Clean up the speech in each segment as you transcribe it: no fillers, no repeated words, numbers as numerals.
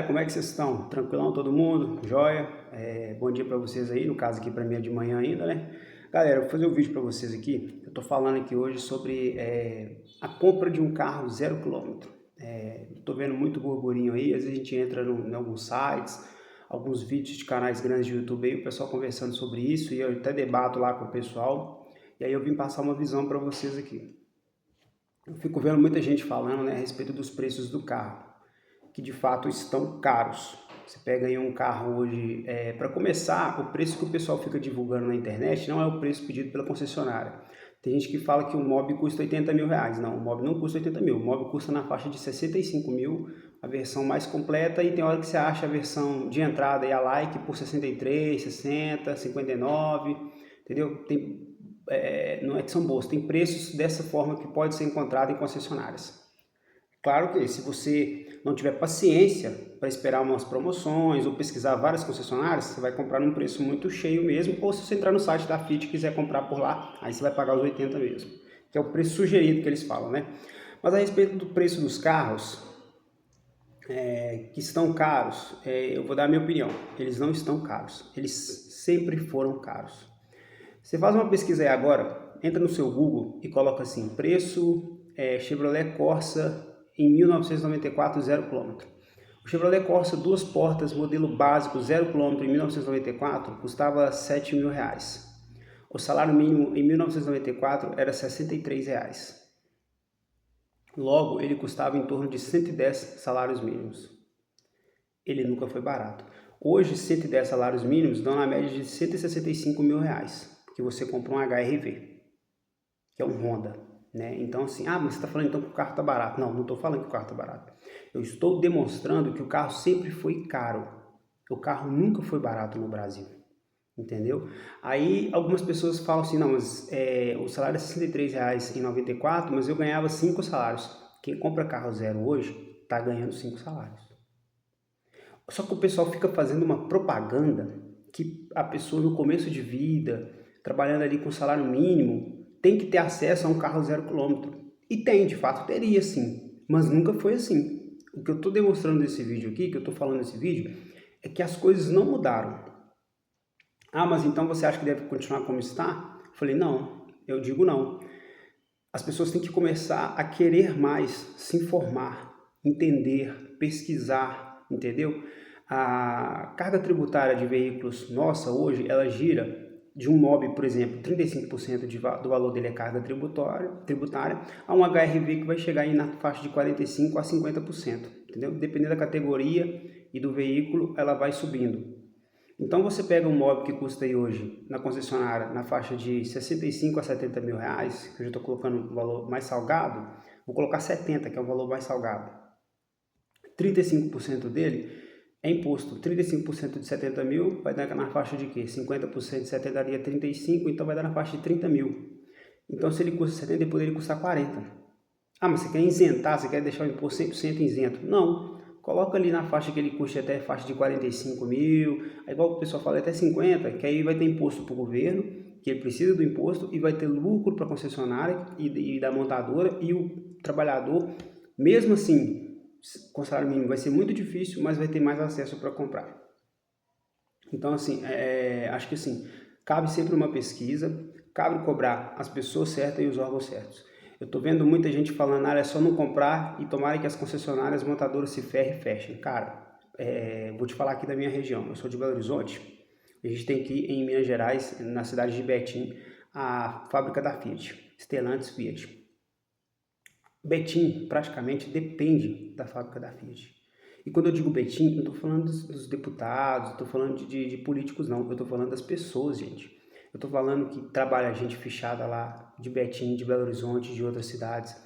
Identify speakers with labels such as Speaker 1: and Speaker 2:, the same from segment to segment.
Speaker 1: Como é que vocês estão? Tranquilão todo mundo? Joia? Bom dia para vocês aí, no caso aqui para mim é de manhã ainda, né? Galera, eu vou fazer um vídeo para vocês aqui. Eu tô falando aqui hoje sobre a compra de um carro 0 km. Tô vendo muito burburinho aí, às vezes a gente entra em alguns sites, alguns vídeos de canais grandes de YouTube aí, o pessoal conversando sobre isso e eu até debato lá com o pessoal. E aí eu vim passar uma visão para vocês aqui. Eu fico vendo muita gente falando, né, a respeito dos preços do carro, que de fato estão caros. Você pega aí um carro hoje, para começar, o preço que o pessoal fica divulgando na internet não é o preço pedido pela concessionária. Tem gente que fala que o Mob custa 80 mil reais. Não, o Mob não custa 80 mil. O Mob custa na faixa de 65 mil, a versão mais completa, e tem hora que você acha a versão de entrada e a Like por 63, 60, 59, entendeu? Não é que são boas, tem preços dessa forma que pode ser encontrado em concessionárias. Claro que se você não tiver paciência para esperar umas promoções ou pesquisar várias concessionárias, você vai comprar num preço muito cheio mesmo, ou se você entrar no site da Fiat e quiser comprar por lá, aí você vai pagar os 80 mesmo, que é o preço sugerido que eles falam, né? Mas a respeito do preço dos carros, que estão caros, eu vou dar a minha opinião, eles não estão caros, eles sempre foram caros. Você faz uma pesquisa aí agora, entra no seu Google e coloca assim, preço Chevrolet Corsa em 1994, 0 km. O Chevrolet Corsa duas portas, modelo básico, 0 km em 1994, custava 7 mil reais. O salário mínimo em 1994 era 63 reais. Logo, ele custava em torno de 110 salários mínimos. Ele nunca foi barato. Hoje, 110 salários mínimos dão na média de 165 mil reais, porque você compra um HR-V, que é um Honda, né? Então assim, mas você está falando então que o carro está barato. Não, não estou falando que o carro está barato. Eu estou demonstrando que o carro sempre foi caro. O carro nunca foi barato no Brasil, entendeu? Aí algumas pessoas falam assim, não, mas o salário é R$ 63,00 em 94, mas eu ganhava 5 salários. Quem compra carro zero hoje está ganhando 5 salários. Só que o pessoal fica fazendo uma propaganda que a pessoa no começo de vida, trabalhando ali com salário mínimo, tem que ter acesso a um carro 0 km. E tem, de fato, teria sim, mas nunca foi assim. O que eu estou demonstrando nesse vídeo aqui, que eu estou falando nesse vídeo, é que as coisas não mudaram. Mas então você acha que deve continuar como está? Eu falei, não, eu digo não. As pessoas têm que começar a querer mais, se informar, entender, pesquisar, entendeu? A carga tributária de veículos nossa hoje, ela gira de um Mob, por exemplo, 35% do valor dele é carga tributária, a um HR-V que vai chegar aí na faixa de 45% a 50%, entendeu? Dependendo da categoria e do veículo, ela vai subindo. Então você pega um Mob que custa aí hoje na concessionária na faixa de 65 a 70 mil reais, que eu já estou colocando um valor mais salgado, vou colocar 70, que é o valor mais salgado. 35% dele é imposto. 35% de 70 mil vai dar na faixa de quê? 50% de 70 daria 35, então vai dar na faixa de 30 mil. Então se ele custa 70, ele poderia custar 40. Mas você quer isentar, você quer deixar o imposto 100% isento? Não. Coloca ali na faixa que ele custe até faixa de 45 mil, aí igual o pessoal fala, até 50, que aí vai ter imposto para o governo, que ele precisa do imposto, e vai ter lucro para a concessionária e da montadora, e o trabalhador, mesmo assim, com salário mínimo vai ser muito difícil, mas vai ter mais acesso para comprar. Então assim, acho que assim, cabe sempre uma pesquisa, cabe cobrar as pessoas certas e os órgãos certos. Eu estou vendo muita gente falando, é só não comprar e tomara que as concessionárias montadoras se ferrem e fechem. Cara, vou te falar aqui da minha região, eu sou de Belo Horizonte, a gente tem aqui em Minas Gerais, na cidade de Betim, a fábrica da Fiat, Stellantis Fiat. Betim praticamente depende da fábrica da Fiat. E quando eu digo Betim, não estou falando dos deputados, estou falando de políticos não, eu estou falando das pessoas, gente. Eu estou falando que trabalha gente fichada lá, de Betim, de Belo Horizonte, de outras cidades,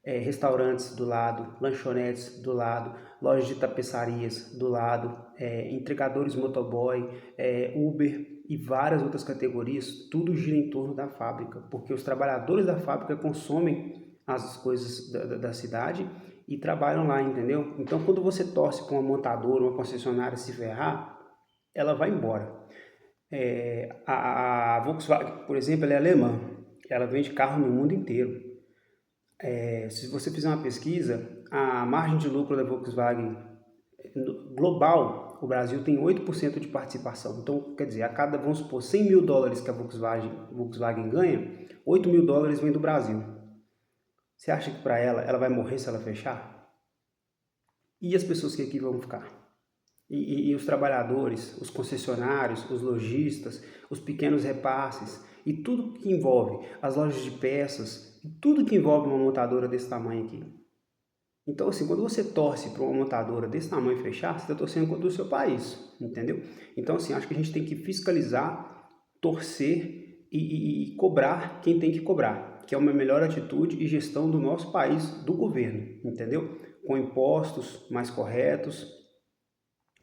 Speaker 1: restaurantes do lado, lanchonetes do lado, lojas de tapeçarias do lado, entregadores motoboy, Uber e várias outras categorias, tudo gira em torno da fábrica, porque os trabalhadores da fábrica consomem as coisas da cidade e trabalham lá, entendeu? Então quando você torce para uma montadora, uma concessionária se ferrar, ela vai embora. A Volkswagen, por exemplo, ela é alemã, ela vende carro no mundo inteiro. Se você fizer uma pesquisa, a margem de lucro da Volkswagen global, o Brasil tem 8% de participação. Então, quer dizer, a cada, vamos supor, 100 mil dólares que a Volkswagen ganha, 8 mil dólares vem do Brasil. Você acha que para ela vai morrer se ela fechar? E as pessoas que aqui vão ficar? E os trabalhadores, os concessionários, os lojistas, os pequenos repasses e tudo que envolve as lojas de peças, e tudo que envolve uma montadora desse tamanho aqui. Então, assim, quando você torce para uma montadora desse tamanho fechar, você está torcendo contra o seu país, entendeu? Então, assim, acho que a gente tem que fiscalizar, torcer e cobrar quem tem que cobrar, que é uma melhor atitude e gestão do nosso país, do governo, entendeu? Com impostos mais corretos.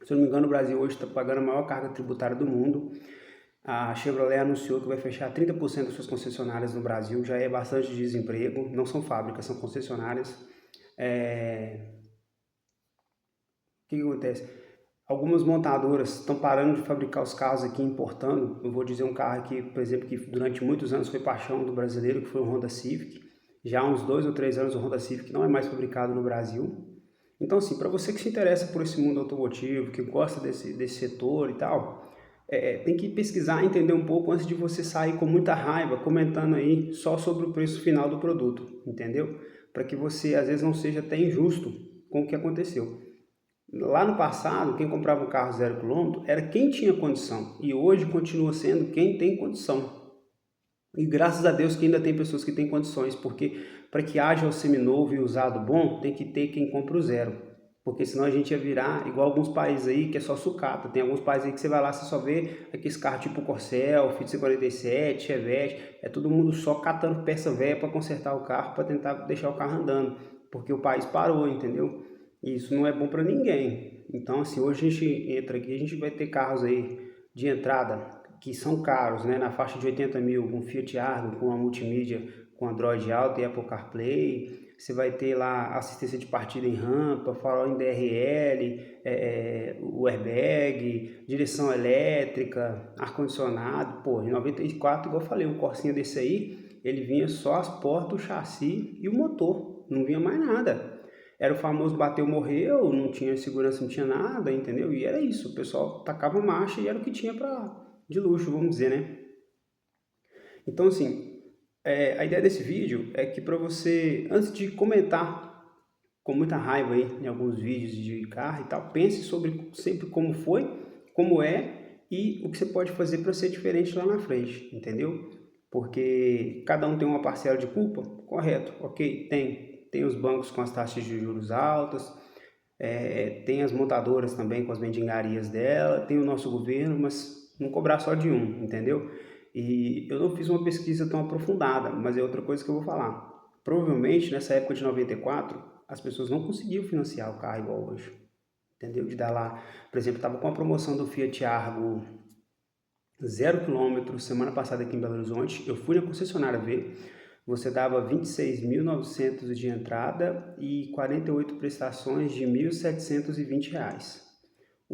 Speaker 1: Se eu não me engano, o Brasil hoje está pagando a maior carga tributária do mundo. A Chevrolet anunciou que vai fechar 30% das suas concessionárias no Brasil, já é bastante desemprego, não são fábricas, são concessionárias. O que acontece? Algumas montadoras estão parando de fabricar os carros aqui, importando. Eu vou dizer um carro aqui, por exemplo, que durante muitos anos foi paixão do brasileiro, que foi o Honda Civic. Já há uns 2 ou 3 anos o Honda Civic não é mais fabricado no Brasil. Então, assim, para você que se interessa por esse mundo automotivo, que gosta desse setor e tal, tem que pesquisar, entender um pouco antes de você sair com muita raiva, comentando aí só sobre o preço final do produto, entendeu? Para que você, às vezes, não seja até injusto com o que aconteceu. Lá no passado, quem comprava um carro 0 km era quem tinha condição, e hoje continua sendo quem tem condição. E graças a Deus que ainda tem pessoas que têm condições, porque para que haja o seminovo e usado bom, tem que ter quem compra o zero. Porque senão a gente ia virar igual alguns países aí que é só sucata. Tem alguns países aí que você vai lá e você só vê aqueles carros tipo Corcel, Fiat C47, Chevette. É todo mundo só catando peça velha para consertar o carro, para tentar deixar o carro andando. Porque o país parou, entendeu? E isso não é bom para ninguém. Então, assim, hoje a gente entra aqui, a gente vai ter carros aí de entrada que são caros, né? Na faixa de 80 mil, um Fiat Argo com a multimídia, com Android Auto e Apple CarPlay. Você vai ter lá assistência de partida em rampa, farol em DRL, o airbag, direção elétrica, ar-condicionado. Pô, em 94, igual eu falei, um Corsinha desse aí, ele vinha só as portas, o chassi e o motor, não vinha mais nada. Era o famoso bateu, morreu, não tinha segurança, não tinha nada, entendeu? E era isso, o pessoal tacava marcha e era o que tinha de luxo, vamos dizer, né? Então, assim, a ideia desse vídeo é que para você, antes de comentar com muita raiva aí em alguns vídeos de carro e tal, pense sobre sempre como foi, como é e o que você pode fazer para ser diferente lá na frente, entendeu? Porque cada um tem uma parcela de culpa, correto, ok, tem os bancos com as taxas de juros altas, tem as montadoras também com as mendigarias dela, tem o nosso governo, mas não cobrar só de um, entendeu? E eu não fiz uma pesquisa tão aprofundada, mas é outra coisa que eu vou falar. Provavelmente nessa época de 94, as pessoas não conseguiam financiar o carro igual hoje, entendeu? De dar lá, por exemplo, estava com a promoção do Fiat Argo 0 km semana passada aqui em Belo Horizonte. Eu fui na concessionária ver, você dava 26.900 de entrada e 48 prestações de R$ 1.720.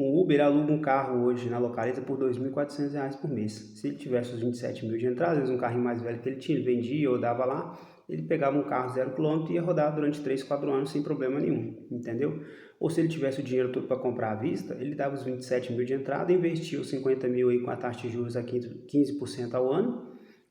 Speaker 1: Um Uber aluga um carro hoje na Localiza por R$ 2.400 por mês. Se ele tivesse os 27 mil de entrada, às vezes um carrinho mais velho que ele tinha, ele vendia ou dava lá, ele pegava um carro 0 km e ia rodar durante 3, 4 anos sem problema nenhum, entendeu? Ou se ele tivesse o dinheiro todo para comprar à vista, ele dava os 27 mil de entrada, investia os 50 mil aí com a taxa de juros a 15% ao ano.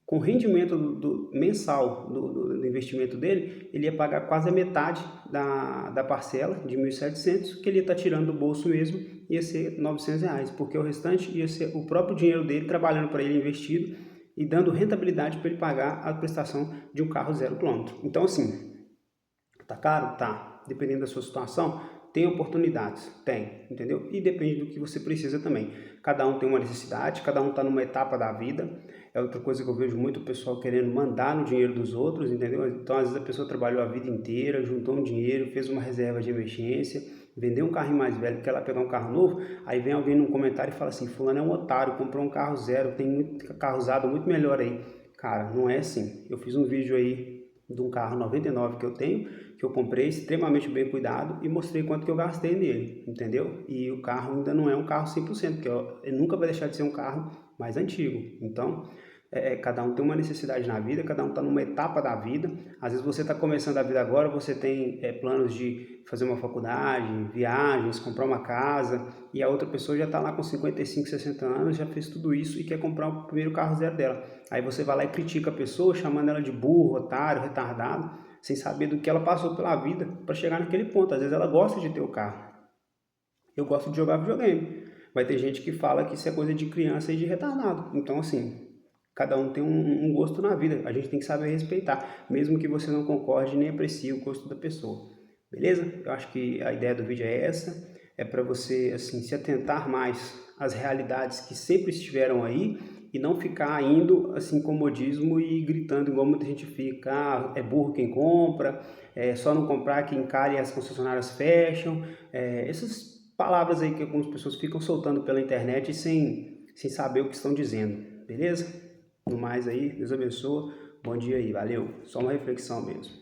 Speaker 1: Com o rendimento mensal do investimento dele, ele ia pagar quase a metade da parcela de 1.700, que ele ia estar tirando do bolso mesmo, ia ser R$ 900, porque o restante ia ser o próprio dinheiro dele trabalhando para ele investido e dando rentabilidade para ele pagar a prestação de um carro 0 km. Então, assim, tá caro? Tá. Dependendo da sua situação, tem oportunidades? Tem, entendeu? E depende do que você precisa também. Cada um tem uma necessidade, cada um está numa etapa da vida. É outra coisa que eu vejo muito o pessoal querendo mandar no dinheiro dos outros, entendeu? Então, às vezes a pessoa trabalhou a vida inteira, juntou um dinheiro, fez uma reserva de emergência, vendeu um carrinho mais velho, quer ela pegar um carro novo, aí vem alguém num comentário e fala assim, fulano é um otário, comprou um carro zero, tem muito carro usado muito melhor aí. Cara, não é assim. Eu fiz um vídeo aí de um carro 99 que eu tenho, que eu comprei extremamente bem cuidado e mostrei quanto que eu gastei nele, entendeu? E o carro ainda não é um carro 100%, porque ele nunca vai deixar de ser um carro mais antigo. Então, cada um tem uma necessidade na vida, cada um está numa etapa da vida. Às vezes você está começando a vida agora, você tem planos de fazer uma faculdade, viagens, comprar uma casa, e a outra pessoa já está lá com 55, 60 anos, já fez tudo isso e quer comprar o primeiro carro zero dela. Aí você vai lá e critica a pessoa, chamando ela de burro, otário, retardado, sem saber do que ela passou pela vida para chegar naquele ponto. Às vezes ela gosta de ter o carro. Eu gosto de jogar videogame. Vai ter gente que fala que isso é coisa de criança e de retardado. Então, assim, cada um tem um gosto na vida. A gente tem que saber respeitar, mesmo que você não concorde nem aprecie o gosto da pessoa. Beleza? Eu acho que a ideia do vídeo é essa. É para você, assim, se atentar mais às realidades que sempre estiveram aí e não ficar indo, assim, comodismo e gritando igual muita gente fica. Ah, é burro quem compra, é só não comprar quem encare e as concessionárias fecham. Essas palavras aí que algumas pessoas ficam soltando pela internet sem saber o que estão dizendo, beleza? No mais aí, Deus abençoe, bom dia aí, valeu. Só uma reflexão mesmo.